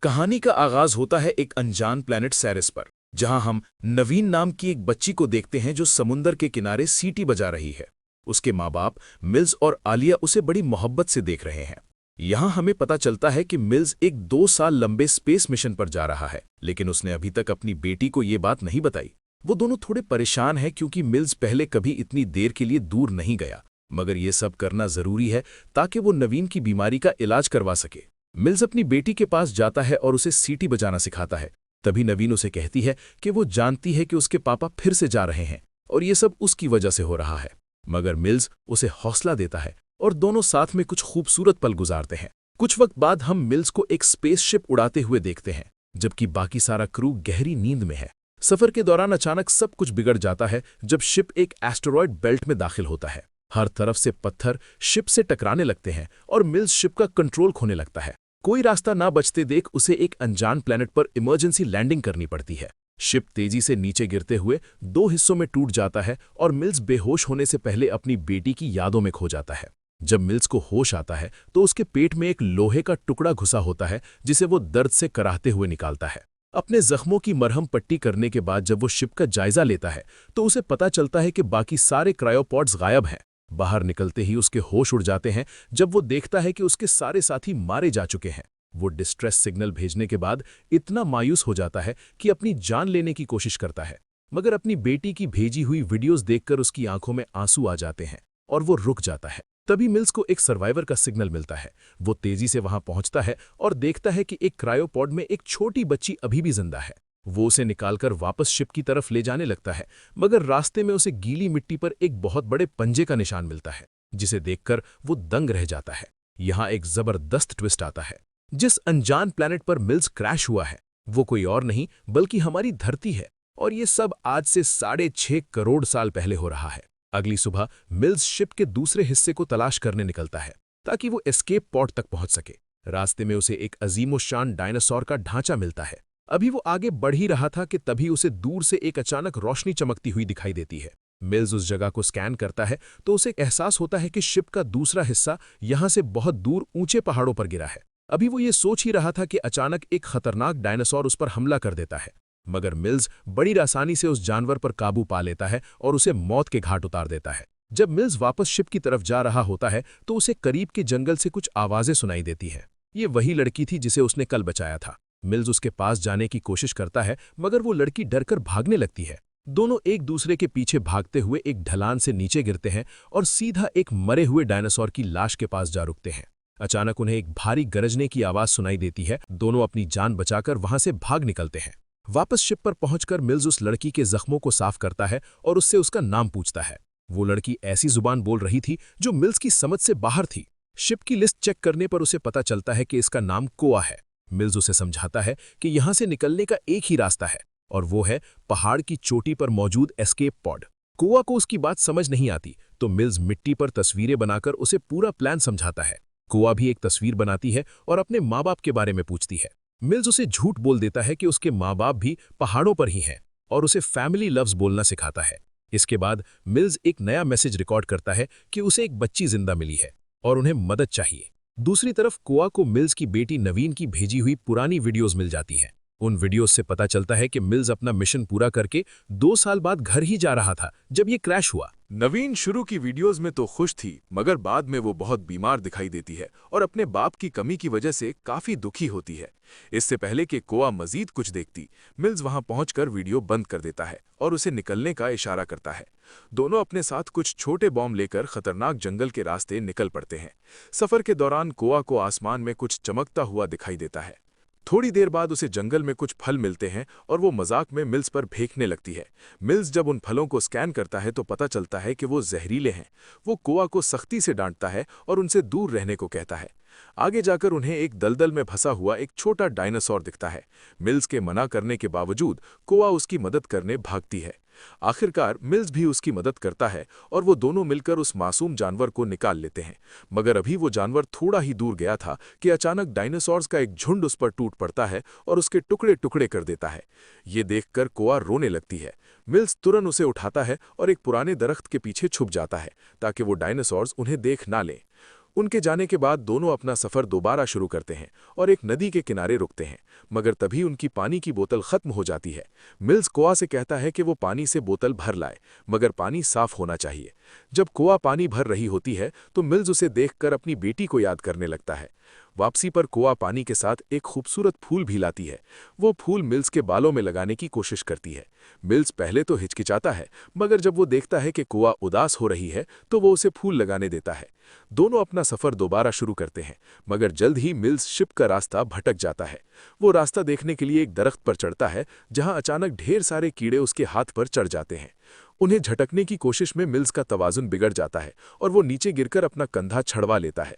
कहानी का आगाज होता है एक अनजान प्लेनेट सेरेस पर, जहां हम नवीन नाम की एक बच्ची को देखते हैं जो समुंदर के किनारे सीटी बजा रही है। उसके माँ बाप मिल्स और आलिया उसे बड़ी मोहब्बत से देख रहे हैं। यहां हमें पता चलता है कि मिल्स एक 2 साल लंबे स्पेस मिशन पर जा रहा है, लेकिन उसने अभी तक अपनी बेटी को ये बात नहीं बताई। वो दोनों थोड़े परेशान हैं क्योंकि मिल्स पहले कभी इतनी देर के लिए दूर नहीं गया, मगर ये सब करना जरूरी है ताकि वो नवीन की बीमारी का इलाज करवा सके। मिल्स अपनी बेटी के पास जाता है और उसे सीटी बजाना सिखाता है। तभी नवीन उसे कहती है कि वो जानती है कि उसके पापा फिर से जा रहे हैं और ये सब उसकी वजह से हो रहा है, मगर मिल्स उसे हौसला देता है और दोनों साथ में कुछ खूबसूरत पल गुजारते हैं। कुछ वक्त बाद हम मिल्स को एक स्पेसशिप उड़ाते हुए देखते हैं, जबकि बाकी सारा क्रू गहरी नींद में है। सफर के दौरान अचानक सब कुछ बिगड़ जाता है जब शिप एक एस्टेरॉयड बेल्ट में दाखिल होता है। हर तरफ से पत्थर शिप से टकराने लगते हैं और मिल्स शिप का कंट्रोल खोने लगता है। कोई रास्ता ना बचते देख उसे एक अनजान प्लेनेट पर इमरजेंसी लैंडिंग करनी पड़ती है। शिप तेजी से नीचे गिरते हुए 2 हिस्सों में टूट जाता है और मिल्स बेहोश होने से पहले अपनी बेटी की यादों में खो जाता है। जब मिल्स को होश आता है तो उसके पेट में एक लोहे का टुकड़ा घुसा होता है, जिसे वो दर्द से कराहते हुए निकालता है। अपने जख्मों की मरहम पट्टी करने के बाद जब वो शिप का जायजा लेता है तो उसे पता चलता है कि बाकी सारे क्रायोपॉड्स गायब हैं। बाहर निकलते ही उसके होश उड़ जाते हैं जब वो देखता है कि उसके सारे साथी मारे जा चुके हैं। वो डिस्ट्रेस सिग्नल भेजने के बाद इतना मायूस हो जाता है कि अपनी जान लेने की कोशिश करता है, मगर अपनी बेटी की भेजी हुई वीडियोस देखकर उसकी आंखों में आंसू आ जाते हैं और वो रुक जाता है। तभी मिल्स को एक सर्वाइवर का सिग्नल मिलता है। वो तेजी से वहां पहुंचता है और देखता है कि एक क्रायोपॉड में एक छोटी बच्ची अभी भी जिंदा है। वो उसे निकालकर वापस शिप की तरफ ले जाने लगता है, मगर रास्ते में उसे गीली मिट्टी पर एक बहुत बड़े पंजे का निशान मिलता है, जिसे देखकर वो दंग रह जाता है। यहाँ एक जबरदस्त ट्विस्ट आता है। जिस अनजान प्लैनेट पर मिल्स क्रैश हुआ है वो कोई और नहीं बल्कि हमारी धरती है, और ये सब आज से 6.5 करोड़ साल पहले हो रहा है। अगली सुबह मिल्स शिप के दूसरे हिस्से को तलाश करने निकलता है ताकि वो एस्केप पॉड तक पहुंच सके। रास्ते में उसे एक अजीमोशान डायनासोर का ढांचा मिलता है। अभी वो आगे बढ़ ही रहा था कि तभी उसे दूर से एक अचानक रोशनी चमकती हुई दिखाई देती है। मिल्स उस जगह को स्कैन करता है तो उसे एहसास होता है कि शिप का दूसरा हिस्सा यहां से बहुत दूर ऊंचे पहाड़ों पर गिरा है। अभी वो ये सोच ही रहा था कि अचानक एक खतरनाक डायनासोर उस पर हमला कर देता है, मगर मिल्स बड़ी आसानी से उस जानवर पर काबू पा लेता है और उसे मौत के घाट उतार देता है। जब मिल्स वापस शिप की तरफ जा रहा होता है तो उसे करीब के जंगल से कुछ आवाजें सुनाई देती हैं। ये वही लड़की थी जिसे उसने कल बचाया था। मिल्स उसके पास जाने की कोशिश करता है, मगर वो लड़की डरकर भागने लगती है। दोनों एक दूसरे के पीछे भागते हुए एक ढलान से नीचे गिरते हैं और सीधा एक मरे हुए डायनासोर की लाश के पास जा रुकते हैं। अचानक उन्हें एक भारी गरजने की आवाज सुनाई देती है। दोनों अपनी जान बचाकर वहां से भाग निकलते हैं। वापस शिप पर पहुंचकर मिल्स उस लड़की के जख्मों को साफ करता है और उससे उसका नाम पूछता है। वो लड़की ऐसी जुबान बोल रही थी जो मिल्स की समझ से बाहर थी। शिप की लिस्ट चेक करने पर उसे पता चलता है कि इसका नाम कोआ है। मिल्स उसे समझाता है कि यहां से निकलने का एक ही रास्ता है, और वो है पहाड़ की चोटी पर मौजूद एस्केप पॉड। कोआ को उसकी बात समझ नहीं आती तो मिल्स मिट्टी पर तस्वीरें बनाकर उसे पूरा प्लान समझाता है। कोआ भी एक तस्वीर बनाती है और अपने माँ बाप के बारे में पूछती है। मिल्स उसे झूठ बोल देता है कि उसके माँ बाप भी पहाड़ों पर ही हैं और उसे फैमिली लव्स बोलना सिखाता है। इसके बाद मिल्स एक नया मैसेज रिकॉर्ड करता है कि उसे एक बच्ची जिंदा मिली है और उन्हें मदद चाहिए। दूसरी तरफ कोआ को मिल्स की बेटी नवीन की भेजी हुई पुरानी वीडियोस मिल जाती हैं। उन वीडियोस से पता चलता है कि मिल्स अपना मिशन पूरा करके 2 साल बाद घर ही जा रहा था जब ये क्रैश हुआ। नवीन शुरू की वीडियोस में तो खुश थी, मगर बाद में वो बहुत बीमार दिखाई देती है और अपने बाप की कमी की वजह से काफी दुखी होती है। इससे पहले कि कोआ मजीद कुछ देखती, मिल्स वहां पहुंचकर वीडियो बंद कर देता है और उसे निकलने का इशारा करता है। दोनों अपने साथ कुछ छोटे बॉम्ब लेकर खतरनाक जंगल के रास्ते निकल पड़ते हैं। सफर के दौरान कोआ को आसमान में कुछ चमकता हुआ दिखाई देता है। थोड़ी देर बाद उसे जंगल में कुछ फल मिलते हैं और वो मजाक में मिल्स पर फेंकने लगती है। मिल्स जब उन फलों को स्कैन करता है तो पता चलता है कि वो जहरीले हैं। वो कोआ को सख्ती से डांटता है और उनसे दूर रहने को कहता है। आगे जाकर उन्हें एक दलदल में फंसा हुआ एक छोटा डायनासोर दिखता है। मिल्स के मना करने के बावजूद कोआ उसकी मदद करने भागती है। आखिरकार मिल्स भी उसकी मदद करता है और वो दोनों मिलकर उस मासूम जानवर को निकाल लेते हैं। मगर अभी वो जानवर थोड़ा ही दूर गया था कि अचानक डायनासोर्स का एक झुंड उस पर टूट पड़ता है और उसके टुकड़े टुकड़े कर देता है। ये देखकर कोआ रोने लगती है। मिल्स तुरंत उसे उठाता है और एक पुराने दरख्त के पीछे छुप जाता है ताकि वो डायनासोर्स उन्हें देख ना लें। उनके जाने के बाद दोनों अपना सफर दोबारा शुरू करते हैं और एक नदी के किनारे रुकते हैं, मगर तभी उनकी पानी की बोतल खत्म हो जाती है। मिल्स कोआ से कहता है कि वो पानी से बोतल भर लाए, मगर पानी साफ होना चाहिए। जब कोआ पानी भर रही होती है तो मिल्स उसे देखकर अपनी बेटी को याद करने लगता है। वापसी पर कोआ पानी के साथ एक खूबसूरत फूल भी लाती है। वो फूल मिल्स के बालों में लगाने की कोशिश करती है। मिल्स पहले तो हिचकिचाता है, मगर जब वो देखता है कि कोआ उदास हो रही है तो वो उसे फूल लगाने देता है। दोनों अपना सफर दोबारा शुरू करते हैं, मगर जल्द ही मिल्स शिप का रास्ता भटक जाता है। वो रास्ता देखने के लिए एक दरख्त पर चढ़ता है, जहां अचानक ढेर सारे कीड़े उसके हाथ पर चढ़ जाते हैं। उन्हें झटकने की कोशिश में मिल्स का तवाजुन बिगड़ जाता है और वो नीचे गिरकर अपना कंधा छड़वा लेता है।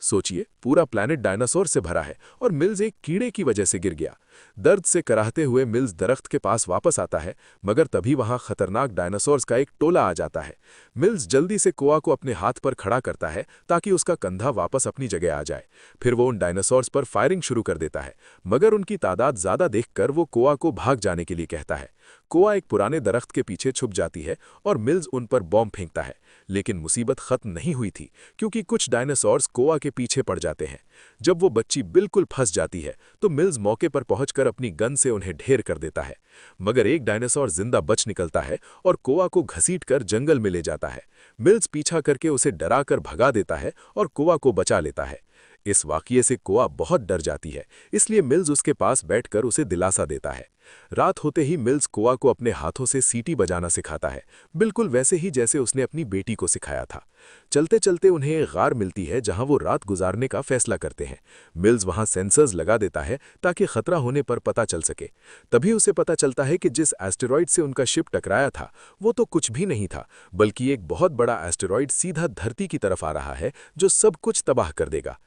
सोचिए, पूरा प्लैनेट डायनासोर से भरा है और मिल्स एक कीड़े की वजह से गिर गया। दर्द से कराहते हुए मिल्स दरख्त के पास वापस आता है, मगर तभी वहां खतरनाक डायनासोर्स का एक टोला आ जाता है। मिल्स जल्दी से कोआ को अपने हाथ पर खड़ा करता है ताकि उसका कंधा वापस अपनी जगह आ जाए। फिर वो उन डायनासोर्स पर फायरिंग शुरू कर देता है, मगर उनकी तादाद ज्यादा देखकर वो कोआ को भाग जाने के लिए कहता है। कोआ एक पुराने दरख्त के पीछे छुप जाती है और मिल्स उन पर बॉम्ब फेंकता है, लेकिन मुसीबत खत्म नहीं हुई थी, क्योंकि कुछ डायनासोर्स कोआ के पीछे पड़ जाते हैं। जब वो बच्ची बिल्कुल फंस जाती है तो मिल्स मौके पर पहुंचकर अपनी गन से उन्हें ढेर कर देता है, मगर एक डायनासोर जिंदा बच निकलता है और कोआ को घसीटकर जंगल में ले जाता है। मिल्स पीछा करके उसे डराकर भगा देता है और कोआ को बचा लेता है। इस वाकये से कोआ बहुत डर जाती है, इसलिए मिल्स उसके पास बैठकर उसे दिलासा देता है। रात होते ही मिल्स कोआ को अपने हाथों से सीटी बजाना सिखाता है, बिल्कुल वैसे ही जैसे उसने अपनी बेटी को सिखाया था। चलते चलते उन्हें एक गार मिलती है जहां वो रात गुजारने का फैसला करते हैं। मिल्स वहां सेंसर्स लगा देता है ताकि खतरा होने पर पता चल सके। तभी उसे पता चलता है कि जिस एस्टेरॉयड से उनका शिप टकराया था वो तो कुछ भी नहीं था, बल्कि एक बहुत बड़ा एस्टेरॉयड सीधा धरती की तरफ आ रहा है जो सब कुछ तबाह कर देगा।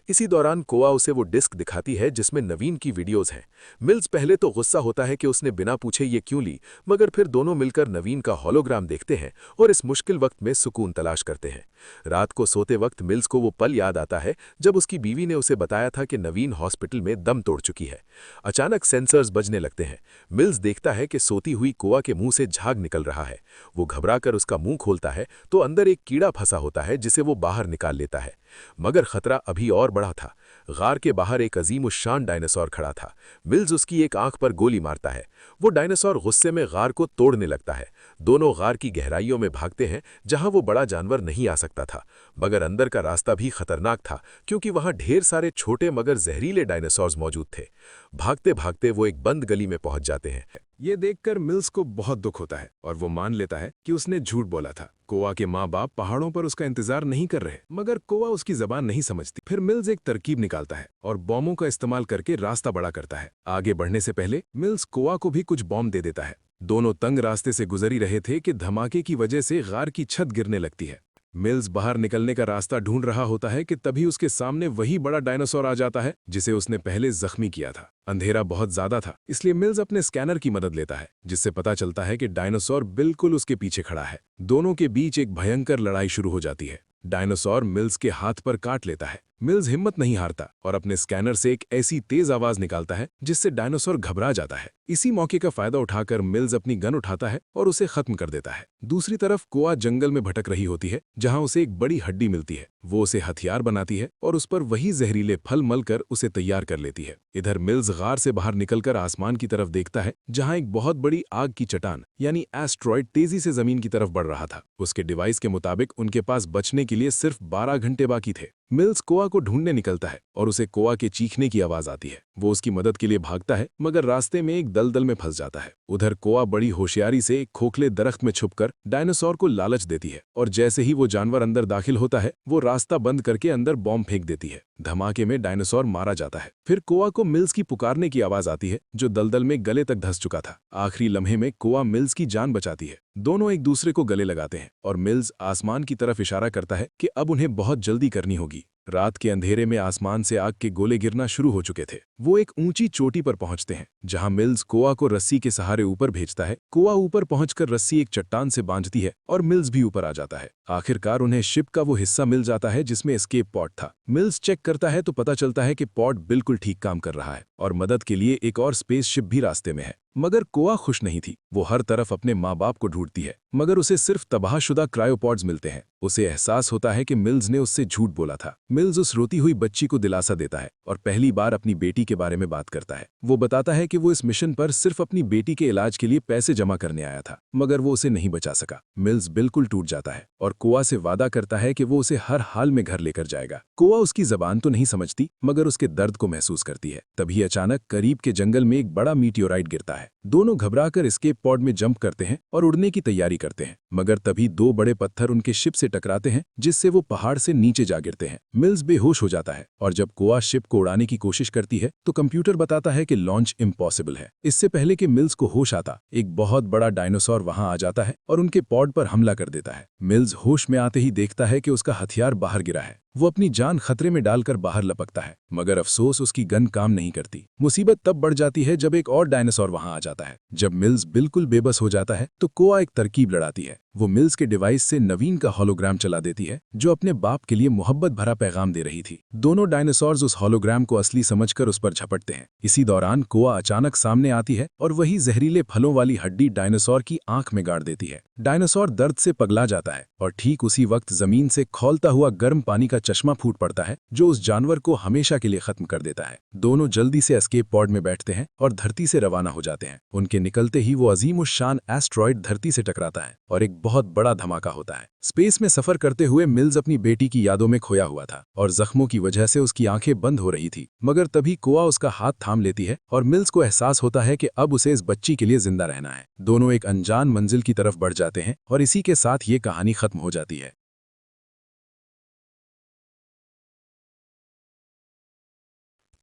इसी दौरान कोआ उसे वो डिस्क दिखाती है जिसमें नवीन की वीडियोज हैं। मिल्स पहले तो गुस्सा होता है कि उसने बिना पूछे ये क्यों ली, मगर फिर दोनों मिलकर नवीन का हॉलोग्राम देखते हैं और इस मुश्किल वक्त में सुकून तलाश करते हैं। रात को सोते वक्त मिल्स को वो पल याद आता है जब उसकी बीवी ने उसे बताया था कि नवीन हॉस्पिटल में दम तोड़ चुकी है। अचानक सेंसर्स बजने लगते हैं। मिल्स देखता है कि सोती हुई कोआ के मुंह से झाग निकल रहा है। वो घबराकर उसका मुंह खोलता है तो अंदर एक कीड़ा फंसा होता है जिसे वो बाहर निकाल लेता है, मगर खतरा अभी और बड़ा था। गार के बाहर एक अजीमुश्शान डायनासोर खड़ा था। मिल्स उसकी एक आंख पर गोली मारता है। वो डायनासोर गुस्से में गार को तोड़ने लगता है। दोनों गार की गहराइयों में भागते हैं जहां वो बड़ा जानवर नहीं आ सकता था, मगर अंदर का रास्ता भी खतरनाक था क्योंकि वहां ढेर सारे छोटे मगर जहरीले डायनासोर्स मौजूद थे। भागते भागते वो एक बंद गली में पहुंच जाते हैं। ये देखकर मिल्स को बहुत दुख होता है और वो मान लेता है कि उसने झूठ बोला था। कोआ के माँ बाप पहाड़ों पर उसका इंतजार नहीं कर रहे, मगर कोआ उसकी जबान नहीं समझती। फिर मिल्स एक तरकीब निकालता है और बॉम्बों का इस्तेमाल करके रास्ता बड़ा करता है। आगे बढ़ने से पहले मिल्स कोआ को भी कुछ बॉम्ब दे देता है। दोनों तंग रास्ते से गुजरी रहे थे कि धमाके की वजह से गार की छत गिरने लगती है। मिल्स बाहर निकलने का रास्ता ढूंढ रहा होता है कि तभी उसके सामने वही बड़ा डायनासोर आ जाता है जिसे उसने पहले जख्मी किया था। अंधेरा बहुत ज्यादा था, इसलिए मिल्स अपने स्कैनर की मदद लेता है, जिससे पता चलता है कि डायनासोर बिल्कुल उसके पीछे खड़ा है। दोनों के बीच एक भयंकर लड़ाई शुरू हो जाती है। डायनासोर मिल्स के हाथ पर काट लेता है। मिल्स हिम्मत नहीं हारता और अपने स्कैनर से एक ऐसी तेज आवाज निकालता है जिससे डायनासोर घबरा जाता है। इसी मौके का फायदा उठाकर मिल्स अपनी गन उठाता है और उसे खत्म कर देता है। दूसरी तरफ कोआ जंगल में भटक रही होती है जहां उसे एक बड़ी हड्डी मिलती है। वो उसे हथियार बनाती है और उस पर वही जहरीले फल मलकर उसे तैयार कर लेती है। इधर मिल्स गार से बाहर निकलकर आसमान की तरफ देखता है जहां एक बहुत बड़ी आग की चट्टान यानी एस्ट्रॉयड तेजी से जमीन की तरफ बढ़ रहा था। उसके डिवाइस के मुताबिक उनके पास बचने के लिए सिर्फ 12 घंटे बाकी थे। मिल्स कोआ को ढूंढने निकलता है और उसे कोआ के चीखने की आवाज आती है। वो उसकी मदद के लिए भागता है, मगर रास्ते में एक दलदल में फंस जाता है। उधर कोआ बड़ी होशियारी से एक खोखले दरख्त में छुपकर डायनासोर को लालच देती है और जैसे ही वो जानवर अंदर दाखिल होता है वो रास्ता बंद करके अंदर बॉम्ब फेंक देती है। धमाके में डायनासोर मारा जाता है। फिर कोआ को मिल्स की पुकारने की आवाज आती है जो दलदल में गले तक धंस चुका था। आखिरी लम्हे में कोआ मिल्स की जान बचाती है। दोनों एक दूसरे को गले लगाते हैं और मिल्स आसमान की तरफ इशारा करता है कि अब उन्हें बहुत जल्दी करनी होगी। रात के अंधेरे में आसमान से आग के गोले गिरना शुरू हो चुके थे। वो एक ऊंची चोटी पर पहुंचते हैं जहां मिल्स कोआ को रस्सी के सहारे ऊपर भेजता है। कोआ ऊपर पहुंचकर रस्सी एक चट्टान से बांधती है और मिल्स भी ऊपर आ जाता है। आखिरकार उन्हें शिप का वो हिस्सा मिल जाता है जिसमें एस्केप पॉड था। मिल्स चेक करता है तो पता चलता है कि पॉड बिल्कुल ठीक काम कर रहा है और मदद के लिए एक और स्पेसशिप भी रास्ते में है। मगर कोआ खुश नहीं थी। वो हर तरफ अपने माँ बाप को ढूंढती है, मगर उसे सिर्फ तबाहशुदा क्रायोपॉड्स मिलते हैं। उसे एहसास होता है कि मिल्स ने उससे झूठ बोला था। मिल्स उस रोती हुई बच्ची को दिलासा देता है और पहली बार अपनी बेटी के बारे में बात करता है। वो बताता है कि वो इस मिशन पर सिर्फ अपनी बेटी के इलाज के लिए पैसे जमा करने आया था, मगर वो उसे नहीं बचा सका। मिल्स बिल्कुल टूट जाता है और कोआ से वादा करता है कि वो उसे हर हाल में घर लेकर जाएगा। कोआ उसकी जबान तो नहीं समझती, मगर उसके दर्द को महसूस करती है। तभी अचानक करीब के जंगल में एक बड़ा मीटियोराइट गिरता है। दोनों घबराकर एस्केप पॉड में जंप करते हैं और उड़ने की तैयारी करते हैं, मगर तभी दो बड़े पत्थर उनके शिप से टकराते हैं, जिससे वो पहाड़ से नीचे जा गिरते हैं। मिल्स बेहोश हो जाता है और जब कोआ शिप को उड़ाने की कोशिश करती है तो कंप्यूटर बताता है कि लॉन्च इम्पॉसिबल है। इससे पहले कि मिल्स को होश आता, एक बहुत बड़ा डायनासोर वहां आ जाता है और उनके पॉड पर हमला कर देता है। मिल्स होश में आते ही देखता है कि उसका हथियार बाहर गिरा है। वो अपनी जान खतरे में डालकर बाहर लपकता है, मगर अफसोस उसकी गन काम नहीं करती। मुसीबत तब बढ़ जाती है जब एक और डायनासोर वहां आ जाता है। जब मिल्स बिल्कुल बेबस हो जाता है तो कोआ एक तरकीब लड़ाती है। वो मिल्स के डिवाइस से नवीन का होलोग्राम चला देती है, जो अपने बाप के लिए मोहब्बत भरा पैगाम दे रही थी। दोनों डायनासोर्स उस होलोग्राम को असली समझकर उस पर झपटते हैं। इसी दौरान कोआ अचानक सामने आती है और वही जहरीले फलों वाली हड्डी डायनासोर की आंख में गाड़ देती है। डायनासोर दर्द से पगला जाता है और ठीक उसी वक्त जमीन से खौलता हुआ गर्म पानी का चश्मा फूट पड़ता है, जो उस जानवर को हमेशा के लिए खत्म कर देता है। दोनों जल्दी से एस्केप पॉड में बैठते हैं और धरती से रवाना हो जाते हैं। उनके निकलते ही वो अजीम उस शान एस्ट्रॉयड धरती से टकराता है और एक बहुत बड़ा धमाका होता है। स्पेस में सफर करते हुए मिल्स अपनी बेटी की यादों में खोया हुआ था और जख्मों की वजह से उसकी आंखें बंद हो रही थी, मगर तभी कोआ उसका हाथ थाम लेती है और मिल्स को एहसास होता है कि अब उसे इस बच्ची के लिए जिंदा रहना है। दोनों एक अनजान मंजिल की तरफ बढ़ जाते हैं और इसी के साथ ये कहानी खत्म हो जाती है।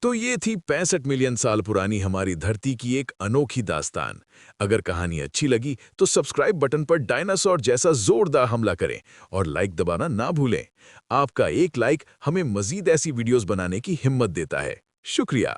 तो ये थी 65 मिलियन साल पुरानी हमारी धरती की एक अनोखी दास्तान। अगर कहानी अच्छी लगी तो सब्सक्राइब बटन पर डायनासोर जैसा जोरदार हमला करें और लाइक दबाना ना भूलें। आपका एक लाइक हमें मजीद ऐसी वीडियोस बनाने की हिम्मत देता है। शुक्रिया।